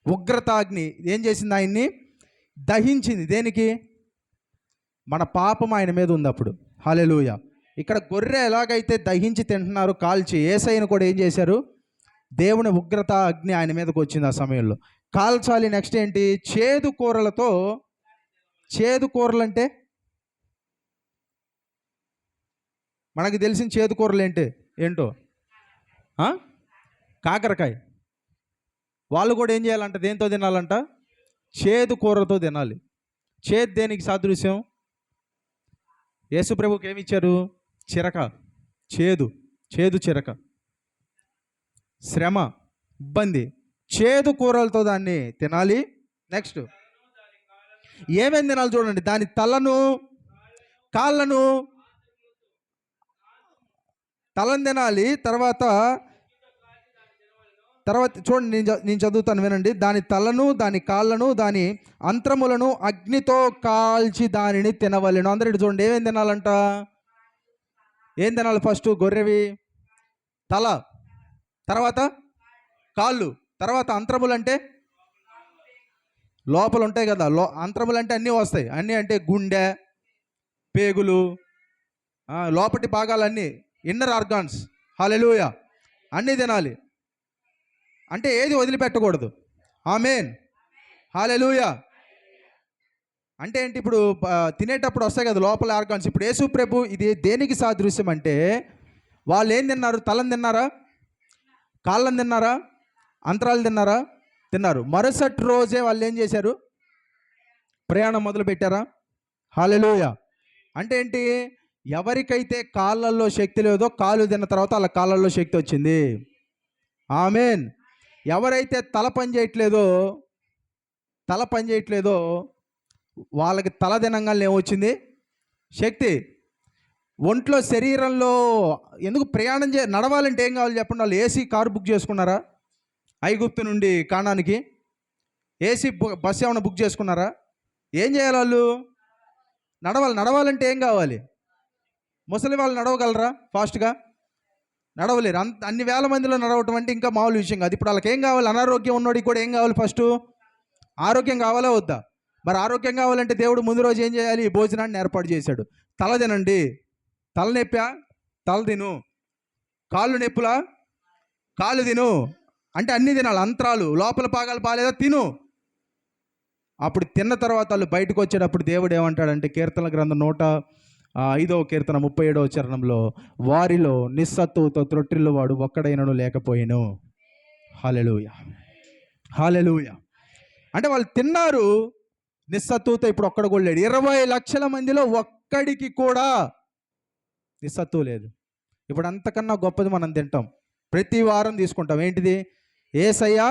ఉగ్రత అగ్ని ఏం చేసింది? ఆయన్ని దహించింది. దేనికి? మన పాపం ఆయన మీద ఉంది అప్పుడు. హల్లెలూయా. ఇక్కడ గొర్రె ఎలాగైతే దహించి తింటున్నారు కాల్చి, యేసయ్యను కూడా ఏం చేశారు? దేవుని ఉగ్రత అగ్ని ఆయన మీదకి వచ్చింది ఆ సమయంలో. కాల్చాలి. నెక్స్ట్ ఏంటి? చేదు కూరలతో. చేదు కూరలు అంటే మనకు తెలిసిన చేదు కూరలు ఏంటో కాకరకాయ. వాళ్ళు కూడా ఏం చేయాలంట? దేంతో తినాలంట? చేదు కూరతో తినాలి. చేదు దేనికి సాదృశ్యం? యేసు ప్రభుకి ఏమి ఇచ్చారు? చిరక. చేదు చిరక, శ్రమ, ఇబ్బంది. చేదు కూరలతో దాన్ని తినాలి. నెక్స్ట్ ఏమేమి తినాలి చూడండి. దాని తలను, కాళ్ళను. తలను తినాలి. తర్వాత చూడండి, నేను చదువుతాను వినండి. దాని తలను, దాని కాళ్ళను, దాని అంత్రములను అగ్నితో కాల్చి దానిని తినవలెను. అందరూ చూడండి, ఏమేమి తినాలంట? ఏం తినాలి? ఫస్ట్ గొర్రెవి తల, తర్వాత కాళ్ళు, తర్వాత అంత్రములు అంటే లోపల ఉంటాయి కదా. అంత్రములు అంటే అన్నీ వస్తాయి. అన్నీ అంటే గుండె, పేగులు, లోపటి భాగాలన్నీ, ఇన్నర్ ఆర్గాన్స్. హల్లెలూయా. అన్నీ తినాలి. అంటే ఏది వదిలిపెట్టకూడదు. ఆమేన్. హల్లెలూయా. అంటే ఏంటి? ఇప్పుడు తినేటప్పుడు వస్తాయి కదా లోపల ఆర్గాన్స్. ఇప్పుడు యేసు ప్రభు ఇది దేనికి సాదృశ్యం అంటే, వాళ్ళు ఏం తిన్నారు? తలను తిన్నారా? కాళ్ళని తిన్నారా? అంతరాలు తిన్నారా? తిన్నారు. మరుసటి రోజే వాళ్ళు ఏం చేశారు? ప్రయాణం మొదలు పెట్టారా? హల్లెలూయా. అంటే ఏంటి? ఎవరికైతే కాళ్ళల్లో శక్తి లేదో కాళ్ళు తిన్న తర్వాత వాళ్ళ కాళ్ళల్లో శక్తి వచ్చింది. ఆమేన్. ఎవరైతే తల పని చేయట్లేదో వాళ్ళకి తల తినంగానే ఏమొచ్చింది? శక్తి. ఒంట్లో, శరీరంలో. ఎందుకు ప్రయాణం నడవాలంటే ఏం కావాలి చెప్పండి? వాళ్ళు ఏసీ కారు బుక్ చేసుకున్నారా? ఐగుప్తు నుండి కానానికి ఏసీ బస్సు ఏమైనా బుక్ చేసుకున్నారా? ఏం చేయాలి? వాళ్ళు నడవాలంటే ఏం కావాలి? ముసలి వాళ్ళు నడవగలరా? ఫాస్ట్గా నడవలేరు. అన్ని వేల మందిలో నడవటం అంటే ఇంకా మామూలు విషయం కాదు. ఇప్పుడు వాళ్ళకి ఏం కావాలి? అనారోగ్యం ఉన్నోడికి కూడా ఏం కావాలి? ఫస్ట్ ఆరోగ్యం కావాలా వద్దా? మరి ఆరోగ్యం కావాలంటే దేవుడు ముందు రోజు ఏం చేయాలి? భోజనాన్ని ఏర్పాటు చేశాడు. తల తినండి. తలనొప్పా? తల తిను. కాళ్ళు నొప్పులా? కాళ్ళు తిను. అంటే అన్నీ తినాలి. అంతరాలు, లోపల భాగాలు బాగాలేదా? తిను. అప్పుడు తిన్న తర్వాత వాళ్ళు బయటకు వచ్చేటప్పుడు దేవుడు ఏమంటాడంటే, కీర్తనల గ్రంథం 5వ కీర్తన 37వ చరణంలో, వారిలో నిస్సత్తువుతో త్రొట్టిల్లువాడు ఒక్కడైనను లేకపోయెను. హల్లెలూయా, హల్లెలూయా. అంటే వాళ్ళు తిన్నారు నిస్సత్తువుతో, ఇప్పుడు ఒక్కడు కూడా లేడు. 20 లక్షల మందిలో ఒక్కడికి కూడా నిస్సత్తువు లేదు. ఇప్పుడు అంతకన్నా గొప్పది మనం తింటాం, ప్రతి వారం తీసుకుంటాం. ఏంటిది? యేసయ్య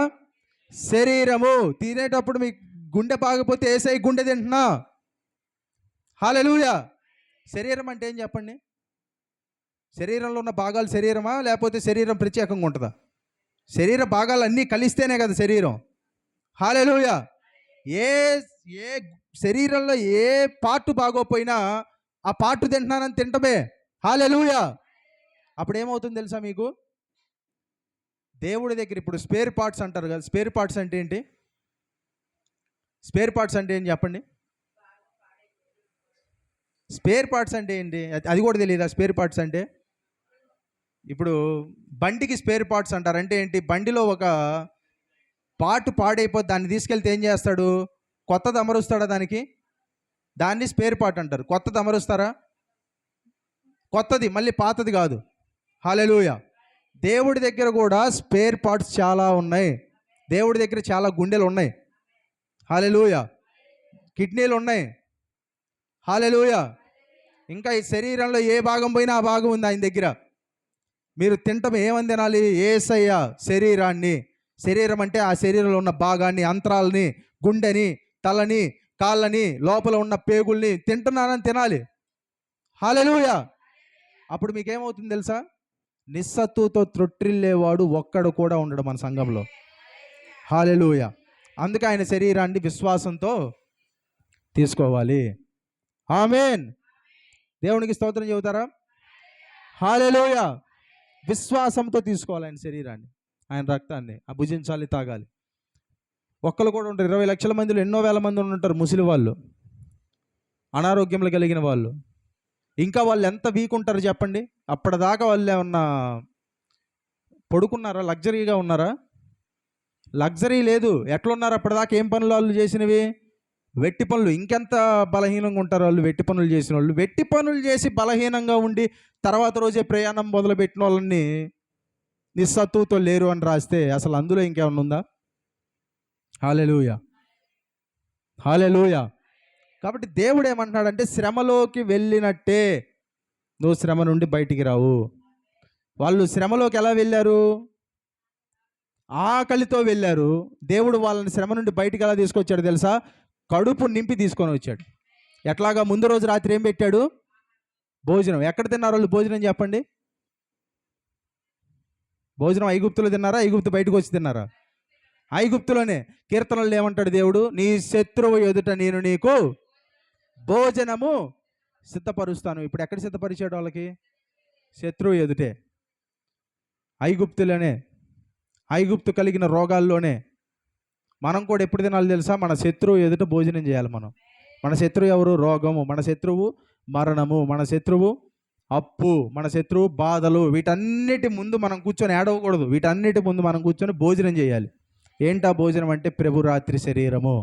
శరీరము. తినేటప్పుడు మీ గుండె బాగపోతే యేసయ్య గుండె తింటున్నా. హల్లెలూయా. శరీరం అంటే ఏం చెప్పండి? శరీరంలో ఉన్న భాగాలు శరీరమా, లేకపోతే శరీరం ప్రత్యేకంగా ఉంటుందా? శరీర భాగాలు అన్నీ కలిస్తేనే కదా శరీరం. హల్లెలూయా. ఏ ఏ శరీరంలో ఏ పార్ట్ బాగోపోయినా ఆ పార్ట్ తింటున్నానని తింటమే. హల్లెలూయా. అప్పుడు ఏమవుతుంది తెలుసా మీకు? దేవుడి దగ్గర ఇప్పుడు స్పేర్ పార్ట్స్ అంటారు కదా. స్పేర్ పార్ట్స్ అంటే ఏంటి? స్పేర్ పార్ట్స్ అంటే ఏంటి చెప్పండి? స్పేర్ పార్ట్స్ అంటే ఏంటి? అది కూడా తెలియదా స్పేర్ పార్ట్స్ అంటే? ఇప్పుడు బండికి స్పేర్ పార్ట్స్ అంటారు. అంటే ఏంటి? బండిలో ఒక పార్ట్ పాడైపోతే దాన్ని తీసుకెళ్తే ఏం చేస్తాడు? కొత్తది అమరుస్తాడా దానికి? దాన్ని స్పేర్ పార్ట్ అంటారు. కొత్తది అమరుస్తారా? కొత్తది, మళ్ళీ పాతది కాదు. హల్లెలూయా. దేవుడి దగ్గర కూడా స్పేర్ పార్ట్స్ చాలా ఉన్నాయి. దేవుడి దగ్గర చాలా గుండెలు ఉన్నాయి. హల్లెలూయా. కిడ్నీలు ఉన్నాయి. హల్లెలూయా. ఇంకా ఈ శరీరంలో ఏ భాగం పోయినా ఆ భాగం ఉంది ఆయన దగ్గర. మీరు తింటం ఏమని తినాలి? యేసయ్య శరీరాన్ని. శరీరం అంటే ఆ శరీరంలో ఉన్న భాగాన్ని, అంతరాలని, గుండెని, తలని, కాళ్ళని, లోపల ఉన్న పేగుల్ని తింటున్నానని తినాలి. హల్లెలూయా. అప్పుడు మీకేమవుతుంది తెలుసా? నిస్సత్తుతో త్రొట్టిల్లేవాడు ఒక్కడు కూడా ఉండడు మన సంఘంలో. హల్లెలూయా. అందుకే ఆయన శరీరాన్ని విశ్వాసంతో తీసుకోవాలి. ఆమేన్. దేవునికి స్తోత్రం చెబుతారా? హల్లెలూయా. విశ్వాసంతో తీసుకోవాలి ఆయన శరీరాన్ని, ఆయన రక్తాన్ని. భుజించాలి, తాగాలి. ఒక్కరు కూడా ఉంటారు. 20 లక్షల మందిలో ఎన్నో వేల మంది ఉంటారు ముసలి వాళ్ళు, అనారోగ్యంలో కలిగిన వాళ్ళు. ఇంకా వాళ్ళు ఎంత వీక్ ఉంటారు చెప్పండి? అప్పటిదాకా వాళ్ళు ఏమన్నా పడుకున్నారా? లగ్జరీగా ఉన్నారా? లగ్జరీ లేదు. ఎట్లున్నారు అప్పటిదాకా? ఏం పనులు వాళ్ళు చేసినవి? వెట్టి పనులు. ఇంకెంత బలహీనంగా ఉంటారు వాళ్ళు వెట్టి పనులు చేసిన వాళ్ళు. వెట్టి పనులు చేసి బలహీనంగా ఉండి తర్వాత రోజే ప్రయాణం మొదలుపెట్టిన వాళ్ళని నిస్సత్తువుతో లేరు అని రాస్తే అసలు అందులో ఇంకేమన్నా ఉందా? హల్లెలూయా, హల్లెలూయా. కాబట్టి దేవుడు ఏమంటున్నాడంటే, శ్రమలోకి వెళ్ళినట్టే నువ్వు శ్రమ నుండి బయటికి రావు. వాళ్ళు శ్రమలోకి ఎలా వెళ్ళారు? ఆకలితో వెళ్ళారు. దేవుడు వాళ్ళని శ్రమ నుండి బయటికి ఎలా తీసుకొచ్చాడు తెలుసా? కడుపు నింపి తీసుకొని వచ్చాడు. ఎట్లాగా? ముందు రోజు రాత్రి ఏం పెట్టాడు? భోజనం. ఎక్కడ తిన్నారు వాళ్ళు భోజనం చెప్పండి? భోజనం ఐగుప్తులో తిన్నారా? ఐగుప్తు బయటకు వచ్చి తిన్నారా? ఐగుప్తులోనే. కీర్తనలు ఏమంటాడు దేవుడు? నీ శత్రువు ఎదుట నేను నీకు భోజనము సిద్ధపరుస్తాను. ఇప్పుడు ఎక్కడ సిద్ధపరిచాడు వాళ్ళకి? శత్రువు ఎదుటే, ఐగుప్తులోనే. ఐగుప్తు కలిగిన రోగాల్లోనే. మనం కూడా ఎప్పుడు తినాలి తెలుసా? మన శత్రువు ఎదుట భోజనం చేయాలి మనం. మన శత్రువు ఎవరు? రోగము. మన శత్రువు మరణము. మన శత్రువు అప్పు. మన శత్రువు బాధలు. వీటన్నిటి ముందు మనం కూర్చొని ఏడవకూడదు. వీటన్నిటి ముందు మనం కూర్చొని భోజనం చేయాలి. ఏంటా భోజనం అంటే? ప్రభు రాత్రి శరీరము.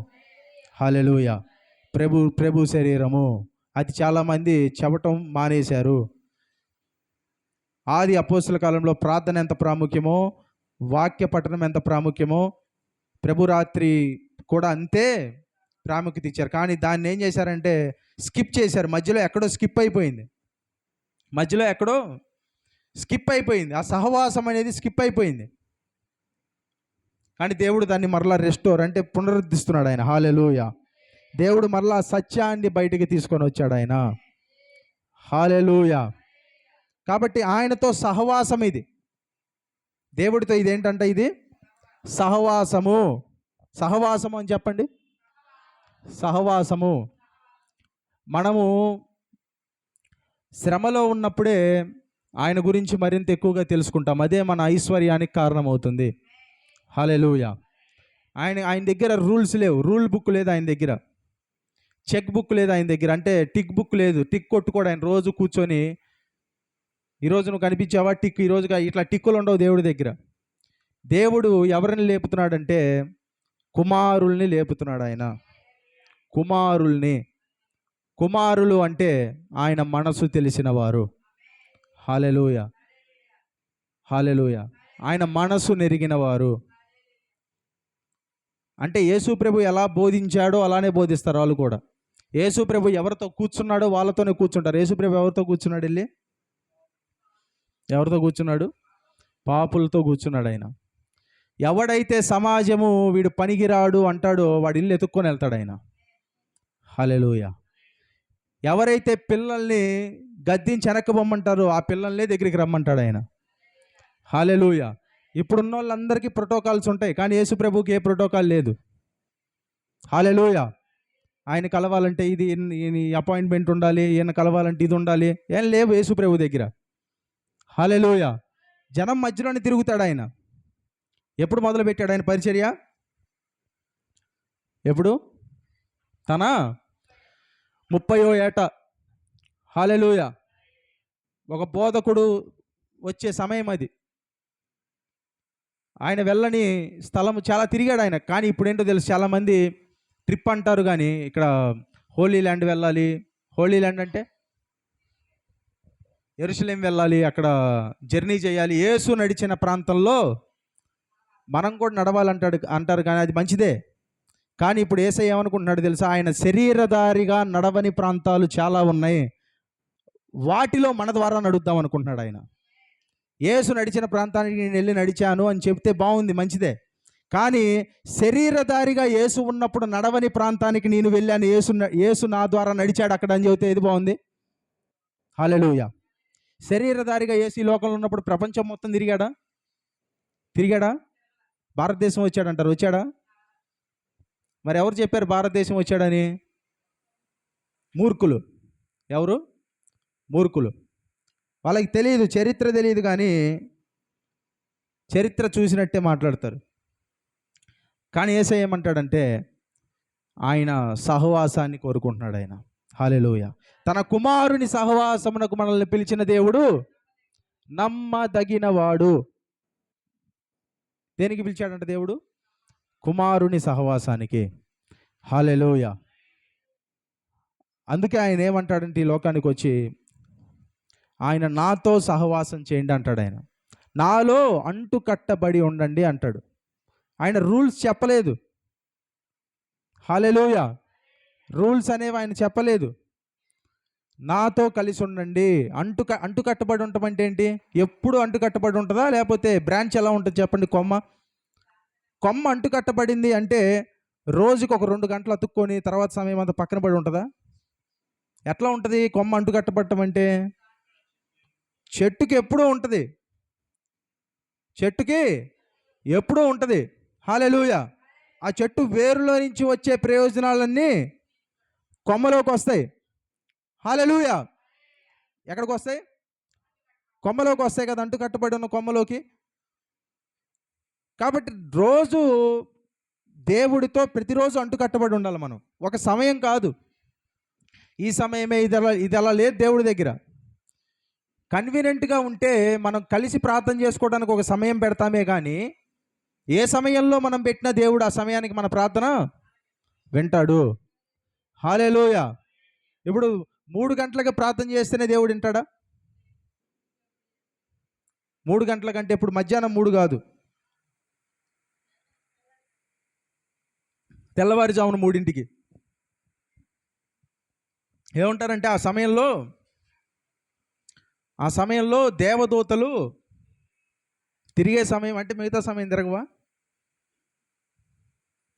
హల్లెలూయా. ప్రభు శరీరము. అది చాలామంది చెప్పటం మానేశారు. ఆది అపోస్తుల కాలంలో ప్రార్థన ఎంత ప్రాముఖ్యమో, వాక్య పఠనం ఎంత ప్రాముఖ్యమో, ప్రభు రాత్రి కూడా అంతే ప్రాముఖ్యత ఇచ్చారు. కానీ దాన్ని ఏం చేశారంటే స్కిప్ చేశారు. మధ్యలో ఎక్కడో స్కిప్ అయిపోయింది. మధ్యలో ఎక్కడో స్కిప్ అయిపోయింది. ఆ సహవాసం అనేది స్కిప్ అయిపోయింది. కానీ దేవుడు దాన్ని మరలా రెస్టోర్ అంటే పునరుద్ధరిస్తున్నాడు ఆయన. హల్లెలూయా. దేవుడు మరలా సత్యాన్ని బయటికి తీసుకొని వచ్చాడు ఆయన. హల్లెలూయా. కాబట్టి ఆయనతో సహవాసం ఇది. దేవుడితో ఇదేంటంటే ఇది సహవాసము. సహవాసము అని చెప్పండి. సహవాసము. మనము శ్రమలో ఉన్నప్పుడే ఆయన గురించి మరింత ఎక్కువగా తెలుసుకుంటాం. అదే మన ఐశ్వర్యానికి కారణమవుతుంది. హల్లెలూయా. ఆయన దగ్గర రూల్స్ లేవు. రూల్ బుక్ లేదు ఆయన దగ్గర. చెక్ బుక్ లేదు ఆయన దగ్గర. అంటే టిక్ బుక్ లేదు. టిక్ కొట్టుకోడు ఆయన. రోజు కూర్చొని ఈరోజు నువ్వు కనిపించావా టిక్, ఈరోజుగా ఇట్లా టిక్కులు ఉండవు దేవుడి దగ్గర. దేవుడు ఎవరిని లేపుతున్నాడంటే కుమారుల్ని లేపుతున్నాడు ఆయన. కుమారుల్ని. కుమారులు అంటే ఆయన మనసు తెలిసిన వారు. హల్లెలూయా, హల్లెలూయా. ఆయన మనసు నెరిగిన వారు. అంటే యేసు ప్రభు ఎలా బోధించాడో అలానే బోధిస్తారు వాళ్ళు కూడా. యేసు ప్రభు ఎవరితో కూర్చున్నాడో వాళ్ళతోనే కూర్చుంటారు. యేసు ప్రభు ఎవరితో కూర్చున్నాడు? వెళ్ళి ఎవరితో కూర్చున్నాడు? పాపులతో కూర్చున్నాడు ఆయన. ఎవడైతే సమాజము వీడు పనికిరాడు అంటాడో వాడి ఇల్లు ఎత్తుక్కొని వెళ్తాడు ఆయన. హల్లెలూయా. ఎవరైతే పిల్లల్ని గద్దించి వెనక్కబొమ్మంటారో ఆ పిల్లల్ని దగ్గరికి రమ్మంటాడు ఆయన. హల్లెలూయా. ఇప్పుడున్న వాళ్ళందరికీ ప్రోటోకాల్స్ ఉంటాయి, కానీ యేసు ప్రభువుకి ఏ ప్రోటోకాల్ లేదు. హల్లెలూయా. ఆయన కలవాలంటే ఇది అపాయింట్మెంట్ ఉండాలి, ఈయన కలవాలంటే ఇది ఉండాలి, ఏం లేవు యేసు ప్రభు దగ్గర. హల్లెలూయా. జనం మధ్యలోనే తిరుగుతాడు ఆయన. ఎప్పుడు మొదలుపెట్టాడు ఆయన పరిచర్య? ఎప్పుడు? తన 30వ ఏట. హల్లెలూయా. ఒక బోధకుడు వచ్చే సమయం అది. ఆయన వెళ్ళని స్థలం చాలా తిరిగాడు ఆయన. కానీ ఇప్పుడు ఏంటో తెలుసు, చాలామంది ట్రిప్ అంటారు, కానీ ఇక్కడ హోలీ ల్యాండ్ వెళ్ళాలి. హోలీ ల్యాండ్ అంటే యెరూషలేం వెళ్ళాలి, అక్కడ జర్నీ చేయాలి. యేసు నడిచిన ప్రాంతంలో మనం కూడా అంటారు, కానీ అది మంచిదే. కానీ ఇప్పుడు యేసయ్య ఏమనుకుంటున్నాడు తెలుసా? ఆయన శరీరధారిగా నడవని ప్రాంతాలు చాలా ఉన్నాయి, వాటిలో మన ద్వారా నడుద్దాం అనుకుంటున్నాడు ఆయన. యేసు నడిచిన ప్రాంతానికి నేను వెళ్ళి నడిచాను అని చెప్తే బాగుంది, మంచిదే. కానీ శరీరధారిగా యేసు ఉన్నప్పుడు నడవని ప్రాంతానికి నేను వెళ్ళాను, యేసు నా ద్వారా నడిచాడు అక్కడ అని చెబితే ఏది బాగుంది? హల్లెలూయా. శరీరధారిగా యేసు ఈ లోకంలో ఉన్నప్పుడు ప్రపంచం మొత్తం తిరిగాడా? భారతదేశం వచ్చాడంటారు, వచ్చాడా? మరి ఎవరు చెప్పారు భారతదేశం వచ్చాడని? మూర్ఖులు. ఎవరు? మూర్ఖులు. వాళ్ళకి తెలియదు, చరిత్ర తెలియదు, కానీ చరిత్ర చూసినట్టే మాట్లాడతారు. కానీ యేసయ్య ఏమంటాడంటే ఆయన సహవాసాన్ని కోరుకుంటున్నాడు ఆయన. హల్లెలూయా. తన కుమారుని సహవాసమునకు మనల్ని పిలిచిన దేవుడు నమ్మదగినవాడు. దేనికి పిలిచాడంట దేవుడు? కుమారుని సహవాసానికి. హల్లెలూయా. అందుకే ఆయన ఏమంటాడంటే ఈ లోకానికి వచ్చి ఆయన నాతో సహవాసం చేయండి అంటాడు. ఆయన నాలో అంటు కట్టబడి ఉండండి అంటాడు. ఆయన రూల్స్ చెప్పలేదు. హల్లెలూయా. రూల్స్ అనేవి ఆయన చెప్పలేదు. నాతో కలిసి ఉండండి. అంటు కట్టబడి ఉండటం ఏంటి? ఎప్పుడు అంటు కట్టబడి ఉంటుందా? లేకపోతే బ్రాంచ్ ఎలా ఉంటుంది చెప్పండి? కొమ్మ అంటు కట్టబడింది అంటే రోజుకు ఒక 2 గంటలు అతుక్కొని తర్వాత సమయం అంతా పక్కన పడి ఉంటుందా? ఎట్లా ఉంటుంది కొమ్మ అంటు కట్టబడటం అంటే? చెట్టుకి ఎప్పుడూ ఉంటుంది. హల్లెలూయా. ఆ చెట్టు వేరులో నుంచి వచ్చే ప్రయోజనాలన్నీ కొమ్మలోకి వస్తాయి. హల్లెలూయా. ఎక్కడికి వస్తాయి? కొమ్మలోకి వస్తాయి కదా, అంటు కట్టబడి ఉన్న కొమ్మలోకి. కాబట్టి రోజు దేవుడితో ప్రతిరోజు అంటు కట్టబడి ఉండాలి మనం. ఒక సమయం కాదు, ఈ సమయమే ఇది అలా లేదు దేవుడి దగ్గర. కన్వీనియంట్గా ఉంటే మనం కలిసి ప్రార్థన చేసుకోవడానికి ఒక సమయం పెడతామే, కానీ ఏ సమయంలో మనం పెట్టిన దేవుడు ఆ సమయానికి మన ప్రార్థన వింటాడు. హల్లెలూయా. ఇప్పుడు 3 గంటలకి ప్రార్థన చేస్తేనే దేవుడు వింటాడా? 3 గంటల కంటే ఇప్పుడు మధ్యాహ్నం 3 కాదు, తెల్లవారుజామున 3ంటికి ఏమంటారంటే ఆ సమయంలో దేవదూతలు తిరిగే సమయం. అంటే మిగతా సమయం తిరగవా?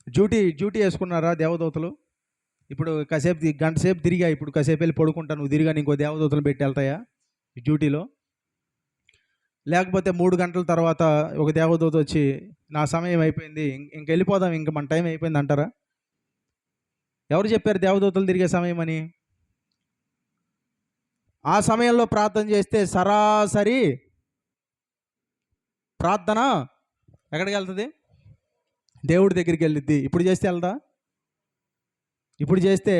డ్యూటీ వేసుకున్నారా దేవదూతలు? ఇప్పుడు గంట సేపు తిరిగా, ఇప్పుడు కాసేపు వెళ్ళి పడుకుంటాను, నువ్వు తిరిగా ఇంకో దేవదూతలు పెట్టి వెళ్తాయా డ్యూటీలో? లేకపోతే 3 గంటల తర్వాత ఒక దేవదూత వచ్చి నా సమయం అయిపోయింది, ఇంక వెళ్ళిపోదాం, ఇంక మన టైం అయిపోయింది అంటారా? ఎవరు చెప్పారు దేవదూతలు తిరిగే సమయం అని? ఆ సమయంలో ప్రార్థన చేస్తే సరాసరి ప్రార్థన ఎక్కడికి వెళ్తుంది? దేవుడి దగ్గరికి వెళ్ళిద్ది. ఇప్పుడు చేస్తే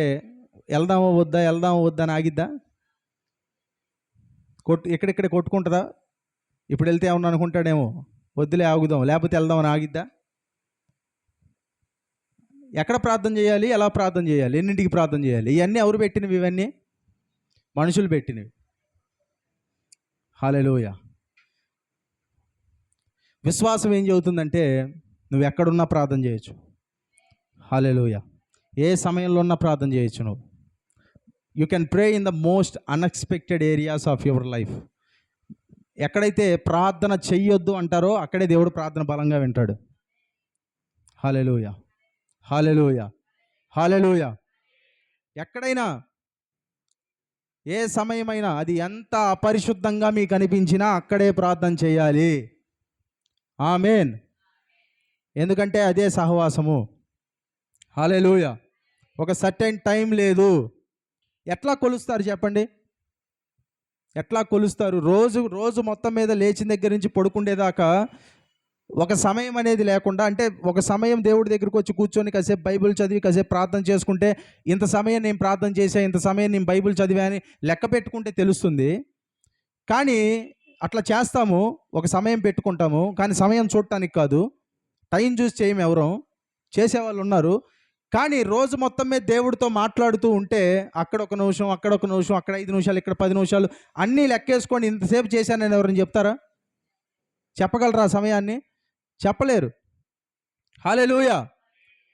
వెళ్దామో వద్దా అని ఆగిద్దా? ఎక్కడెక్కడ కొట్టుకుంటుందా? ఇప్పుడు వెళ్తే ఏమన్నా అనుకుంటాడేమో, వద్దులే ఆగుదాం, లేకపోతే వెళ్దామని ఆగిద్దా? ఎక్కడ ప్రార్థన చేయాలి, ఎలా ప్రార్థన చేయాలి, ఎన్నింటికి ప్రార్థన చేయాలి, ఇవన్నీ ఎవరు పెట్టినవి? ఇవన్నీ మనుషులు పెట్టినవి. హల్లెలూయా. విశ్వాసం ఏం చెబుతుందంటే నువ్వు ఎక్కడున్నా ప్రార్థన చేయొచ్చు. హల్లెలూయా. ఏ సమయంలో ఉన్నా ప్రార్థన చేయొచ్చు. నువ్వు you can pray in the most unexpected areas of your life. ఎక్కడైతే ప్రార్థన చెయ్యొద్దు అంటారో అక్కడే దేవుడు ప్రార్థన బలంగా వింటాడు. హల్లెలూయా, హల్లెలూయా, హల్లెలూయా. ఎక్కడైనా ఏ సమయమైనా అది ఎంత అపరిశుద్ధంగా మీకు అనిపించినా అక్కడే ప్రార్థన చేయాలి. ఆమేన్. ఎందుకంటే అదే సహవాసము. హల్లెలూయా. ఒక సర్టెన్ టైం లేదు. ఎట్లా కొలుస్తారు చెప్పండి? ఎట్లా కొలుస్తారు? రోజు మొత్తం మీద లేచిన దగ్గర నుంచి పడుకుండేదాకా ఒక సమయం అనేది లేకుండా, అంటే ఒక సమయం దేవుడి దగ్గరికి వచ్చి కూర్చొని కాసేపు బైబిల్ చదివి కాసేపు ప్రార్థన చేసుకుంటే ఇంత సమయం నేను ప్రార్థన చేసా, ఇంత సమయం నేను బైబిల్ చదివా అని లెక్క పెట్టుకుంటే తెలుస్తుంది. కానీ అట్లా చేస్తాము, ఒక సమయం పెట్టుకుంటాము, కానీ సమయం చూడటానికి కాదు, టైం చూసి చేయము. ఎవరో చేసేవాళ్ళు ఉన్నారు. కానీ రోజు మొత్తం మీద దేవుడితో మాట్లాడుతూ ఉంటే అక్కడ ఒక నిమిషం, అక్కడ ఒక నిమిషం, అక్కడ 5 నిమిషాలు, ఇక్కడ 10 నిమిషాలు అన్నీ లెక్కేసుకొని ఇంతసేపు చేశానని ఎవరైనా చెప్తారా? చెప్పగలరా ఆ సమయాన్ని? చెప్పలేరు. హల్లెలూయా.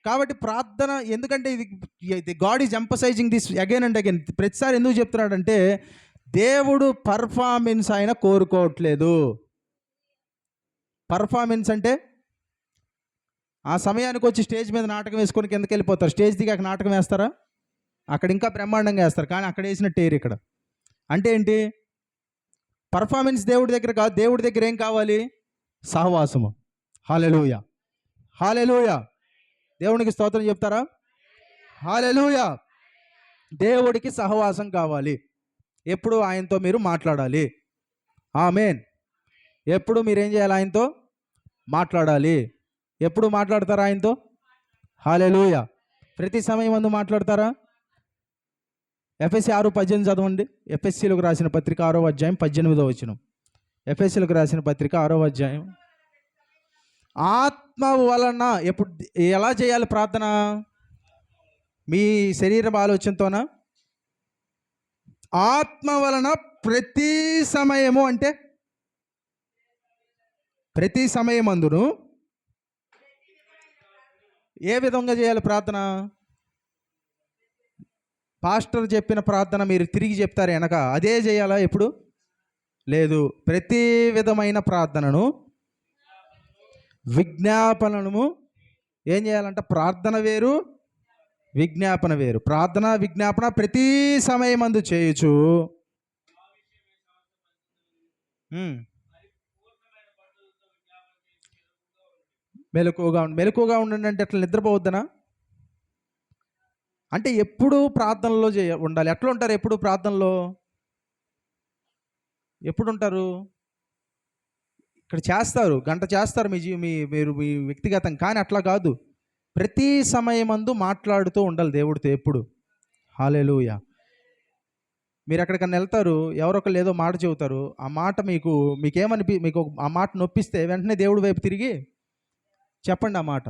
కాబట్టి ప్రార్థన, ఎందుకంటే ఇది God is emphasising this again and again. ప్రతిసారి ఎందుకు చెప్తున్నాడంటే దేవుడు పర్ఫార్మెన్స్ ఆయన కోరుకోవట్లేదు. పర్ఫార్మెన్స్ అంటే ఆ సమయానికి వచ్చి స్టేజ్ మీద నాటకం వేసుకొని కిందకి వెళ్ళిపోతారు. స్టేజ్ దిగాక నాటకం వేస్తారా? అక్కడ ఇంకా బ్రహ్మాండంగా వేస్తారు, కానీ అక్కడ వేసిన టేరు ఇక్కడ. అంటే ఏంటి? పర్ఫార్మెన్స్ దేవుడి దగ్గర కాదు. దేవుడి దగ్గర ఏం కావాలి? సహవాసము. హల్లెలూయా, హల్లెలూయా. దేవునికి స్తోత్రం చెప్తారా? హల్లెలూయా. దేవుడికి సహవాసం కావాలి. ఎప్పుడు ఆయనతో మీరు మాట్లాడాలి. ఆమేన్. ఎప్పుడు మీరేం చేయాలి? ఆయనతో మాట్లాడాలి. ఎప్పుడు మాట్లాడతారా ఆయనతో? హల్లెలూయా. ప్రతి సమయం అందు మాట్లాడతారా? ఎఫెసీ 6:18 చదవండి. ఎఫెసీలకు రాసిన పత్రిక 6వ అధ్యాయం 18వ వచనం. ఎఫెసీలకు రాసిన పత్రిక 6వ అధ్యాయం. ఆత్మ వలన ఎప్పుడు ఎలా చేయాలి ప్రార్థన? మీ శరీర ఆలోచనతోనా? ఆత్మ వలన ప్రతి సమయము, అంటే ప్రతి సమయమందును ఏ విధంగా చేయాలి ప్రార్థన? పాస్టర్ చెప్పిన ప్రార్థన మీరు తిరిగి చెప్తారు వెనక, అదే చేయాలా? ఎప్పుడు లేదు. ప్రతి విధమైన ప్రార్థనను, విజ్ఞాపనము ఏం చేయాలంట? ప్రార్థన వేరు, విజ్ఞాపన వేరు. ప్రార్థన విజ్ఞాపన ప్రతి సమయమందు చేయొచ్చు. మెలకువగా ఉండండి అంటే అట్లా నిద్రపోవద్దనా? అంటే ఎప్పుడు ప్రార్థనలో ఉండాలి. ఎట్లా ఉంటారు ఎప్పుడు ప్రార్థనలో? ఎప్పుడు ఉంటారు? ఇక్కడ చేస్తారు, గంట చేస్తారు మీరు మీ వ్యక్తిగతం, కానీ అట్లా కాదు. ప్రతి సమయమందు మాట్లాడుతూ ఉండాలి దేవుడితో ఎప్పుడు. హల్లెలూయా. మీరు ఎక్కడికన్నా వెళ్తారు, ఎవరొకరు ఏదో మాట చెబుతారు, ఆ మాట మీకు ఆ మాట నొప్పిస్తే వెంటనే దేవుడి వైపు తిరిగి చెప్పండి ఆ మాట.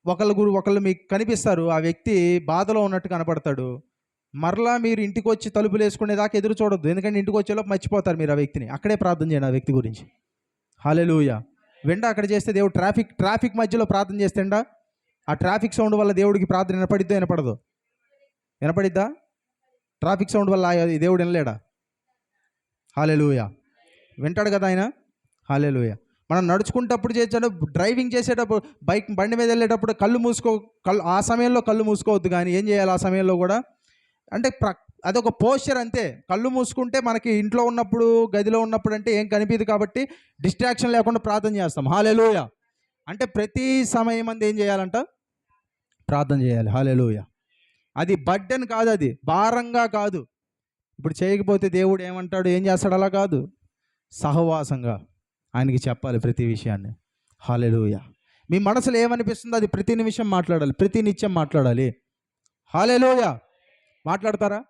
ఒకళ్ళు మీకు కనిపిస్తారు, ఆ వ్యక్తి బాధలో ఉన్నట్టు కనపడతాడు. మరలా మీరు ఇంటికి వచ్చి తలుపులు వేసుకునేదాకా ఎదురు చూడొద్దు, ఎందుకంటే ఇంటికి వచ్చేలోపు మర్చిపోతారు మీరు ఆ వ్యక్తిని. అక్కడే ప్రార్థన చేయండి ఆ వ్యక్తి గురించి. హల్లెలూయా. అక్కడ చేస్తే దేవుడు ట్రాఫిక్ మధ్యలో ప్రార్థన చేస్తేండా ఆ ట్రాఫిక్ సౌండ్ వల్ల దేవుడికి ప్రార్థన వినపడిద్దో వినపడదు? వినపడిద్దా? ట్రాఫిక్ సౌండ్ వల్ల దేవుడు వినలేడా? హల్లెలూయా. వింటాడు కదా ఆయన. హల్లెలూయా. మనం నడుచుకుంటప్పుడు చేసాడు, డ్రైవింగ్ చేసేటప్పుడు, బండి మీద వెళ్ళేటప్పుడు ఆ సమయంలో కళ్ళు మూసుకోవద్దు. కానీ ఏం చేయాలి ఆ సమయంలో కూడా? అంటే అదొక పోస్చర్ అంతే. కళ్ళు మూసుకుంటే మనకి ఇంట్లో ఉన్నప్పుడు, గదిలో ఉన్నప్పుడు అంటే ఏం కనిపించదు కాబట్టి డిస్ట్రాక్షన్ లేకుండా ప్రార్థన చేస్తాం. హల్లెలూయా. అంటే ప్రతి సమయం అందు ఏం చేయాలంట? ప్రార్థన చేయాలి. హల్లెలూయా. అది బర్డెన్ కాదు, అది భారంగా కాదు. ఇప్పుడు చేయకపోతే దేవుడు ఏమంటాడు, ఏం చేస్తాడు? అలా కాదు, సహవాసంగా ఆయనకి చెప్పాలి ప్రతి విషయాన్ని. హల్లెలూయా. మీ మనసులో ఏమనిపిస్తుందో అది ప్రతి నిమిషం మాట్లాడాలి, ప్రతి నిత్యం మాట్లాడాలి. హల్లెలూయా. మాట్లాడతారా?